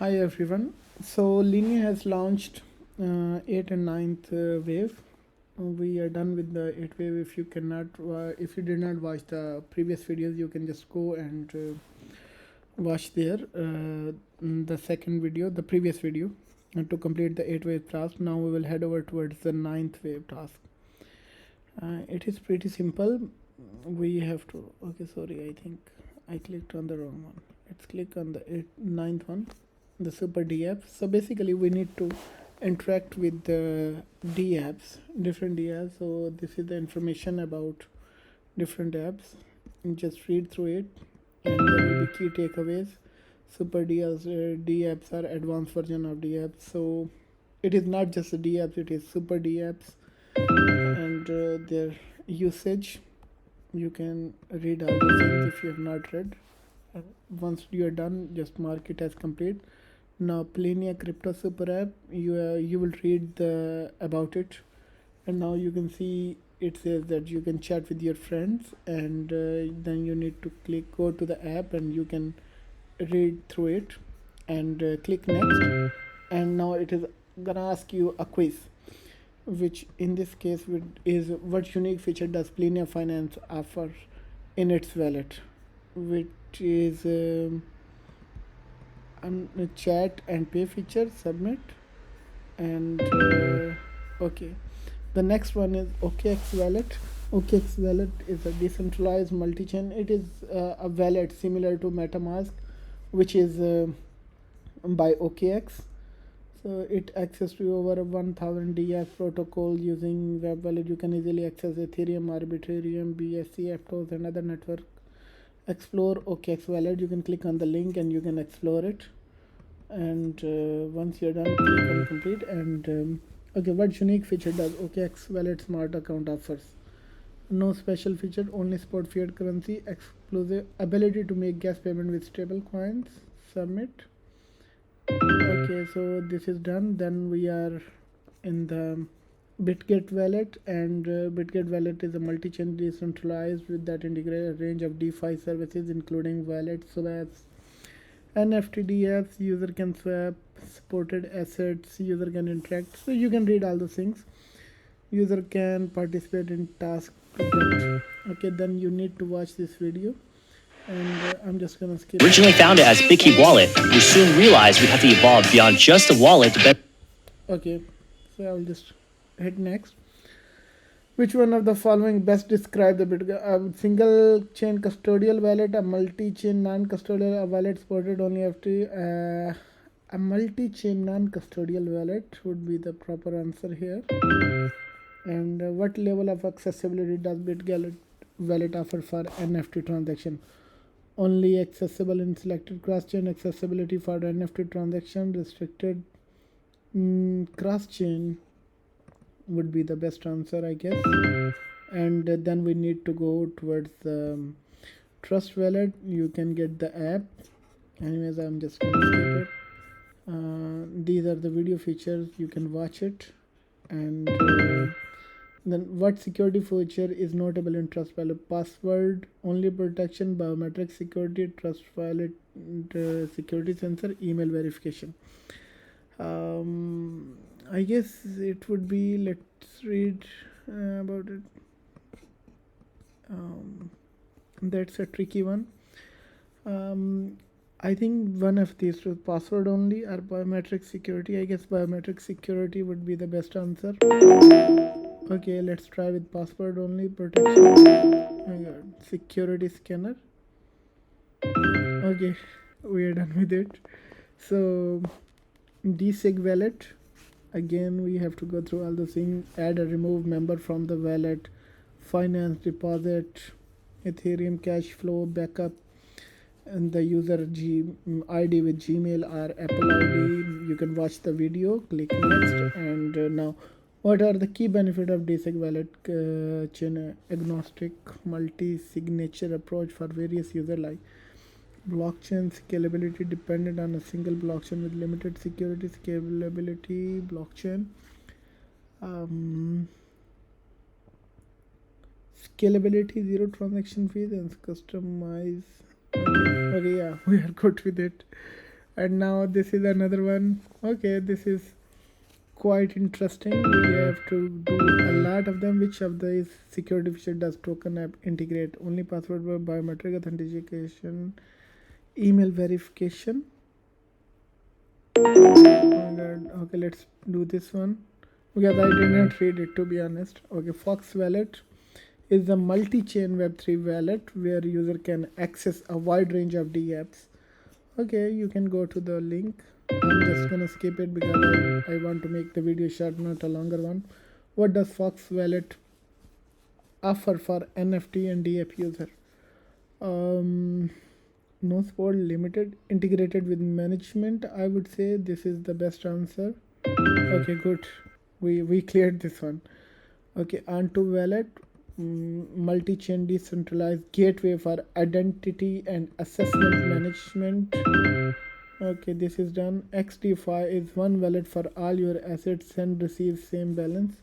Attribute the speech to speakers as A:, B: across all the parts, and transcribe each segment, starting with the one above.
A: Hi everyone. So Linea has launched 8th and ninth wave. We are done with the 8th wave. If you did not watch the previous videos, you can just go and watch there the second video, the previous video, to complete the 8th wave task. Now we will head over towards the ninth wave task. It is pretty simple. We have to. Okay, sorry. I think I clicked on the wrong one. Let's click on the ninth one, the super DApps. So basically we need to interact with the DApps, different DApps. So this is the information about different apps, and just read through it, and there will be key takeaways. Super DApps are advanced version of DApps. So it is not just the DApps, it is super DApps and their usage. You can read all the things if you have not read. Once you are done, just mark it as complete. Now Linea Crypto Super App, you will read the about it, and now you can see it says that you can chat with your friends, and then you need to go to the app, and you can read through it, and click next, and now it is gonna ask you a quiz, which in this case is what unique feature does Linea Finance offer in its wallet, which is a chat and pay feature. Submit, and okay. The next one is OKX wallet. OKX wallet is a decentralized multi-chain. It is a wallet similar to MetaMask, which is by OKX. So it access to over 1000 DApp protocol using web wallet. You can easily access Ethereum, Arbitrum, BSC, Aptos, and other network. Explore OKX wallet. You can click on the link and you can explore it. And once you're done, click on complete. And okay, what unique feature does OKX wallet smart account offers? No special feature, only support fiat currency, exclusive ability to make gas payment with stable coins. Submit. Okay, so this is done. Then we are in the Bitget wallet, and Bitget wallet is a multi-chain decentralized with that integrated range of DeFi services, including wallet swaps, NFT DApps. User can swap supported assets. User can interact. So you can read all those things. User can participate in tasks. Okay, then you need to watch this video, and I'm just gonna skip.
B: Originally founded as BitKey Wallet, we soon realized we have to evolve beyond just a wallet to better.
A: Okay, so I'll just hit next. Which one of the following best describe the Bitcoin? A single chain custodial wallet, a multi-chain non-custodial wallet supported only FT. A multi-chain non-custodial wallet would be the proper answer here. And what level of accessibility does Bitget wallet offer for NFT transaction? Only accessible in selected cross-chain. Accessibility for NFT transaction restricted. Cross-chain would be the best answer, I guess. And then we need to go towards the Trust Wallet. You can get the app. Anyways, I'm just gonna skip it. These are the video features. You can watch it. And then what security feature is notable in Trust Wallet? Password only protection, biometric security, Trust Wallet security sensor, email verification. I guess it would be, let's read about it. That's a tricky one. I think one of these two, password only or biometric security. I guess biometric security would be the best answer. Okay, let's try with password only protection. Oh my god, security scanner. Okay, we are done with it. So DSig wallet, again we have to go through all the things. Add or remove member from the wallet, finance, deposit, Ethereum cash flow, backup, and the user ID with Gmail or Apple ID. You can watch the video, click next. And now what are the key benefits of DSig wallet? Chain agnostic multi-signature approach for various user, like blockchain scalability dependent on a single blockchain with limited security. Scalability blockchain. Scalability, zero transaction fees, and customize. Okay, yeah, we are good with it. And now this is another one. Okay, this is quite interesting. We have to do a lot of them. Which of these security feature does token app integrate? Only password by biometric authentication, email verification. Oh God. Okay, let's do this one because I did not read it, to be honest. Okay, Fox Wallet is a multi-chain Web3 wallet where user can access a wide range of dApps. Okay, you can go to the link. I'm just gonna skip it because I want to make the video short, not a longer one. What does Fox Wallet offer for NFT and dApp user? Um, no sport limited, integrated with management. I would say this is the best answer. Okay, good. We cleared this one. Okay, onto wallet, multi-chain decentralized gateway for identity and assessment management. Okay, this is done. XDFI is one wallet for all your assets, send receive same balance.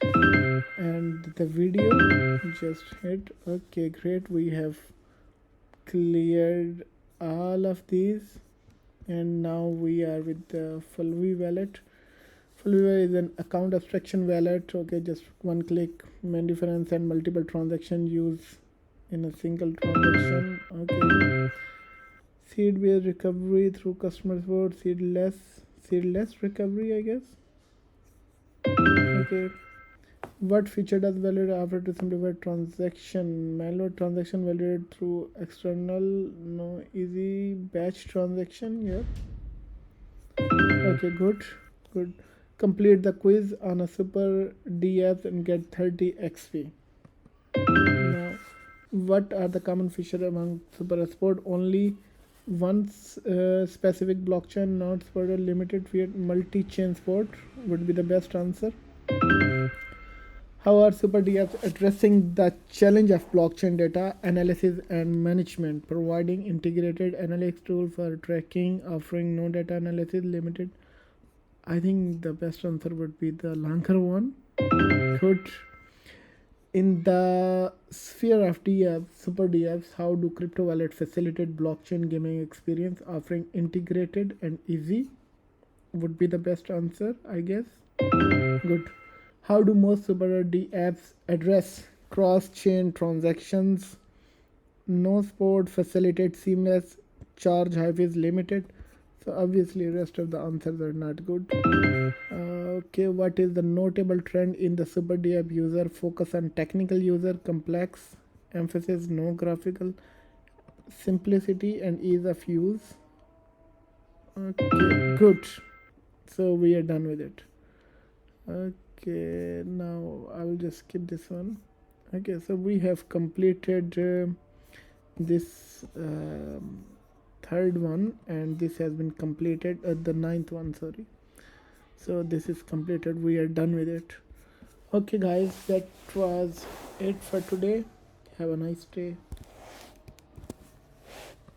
A: And the video just hit. Okay, great. We have cleared all of these, and now we are with the Fulvi wallet. Fulvi is an account abstraction wallet. Okay, just one click, main difference and multiple transaction use in a single transaction. Okay, seed based recovery through customer support, seedless recovery, I guess. Okay, what feature does validate after to simplify transaction? Manual transaction validated through external, no, easy batch transaction. Yeah. Okay, good. Complete the quiz on a super DApps and get 30 XP. Now, what are the common features among super sport? Only one specific blockchain, not for a limited fiat multi-chain sport would be the best answer. How are super DApps addressing the challenge of blockchain data analysis and management, providing integrated analytics tool for tracking, offering no data analysis limited? I think the best answer would be the longer one. Good. In the sphere of DApps, super DApps, how do crypto wallets facilitate blockchain gaming experience, offering integrated and easy? Would be the best answer, I guess. Good. How do most super DApps address cross-chain transactions? No sport facilitate seamless charge height is limited. So obviously rest of the answers are not good. Okay, what is the notable trend in the super DApp user? Focus on technical user, complex, emphasis no graphical, simplicity and ease of use. Okay, good. So we are done with it. Okay, now I will just skip this one. Okay, so we have completed this third one, and this has been completed the ninth one, sorry. So this is completed, we are done with it. Okay guys, that was it for today. Have a nice day.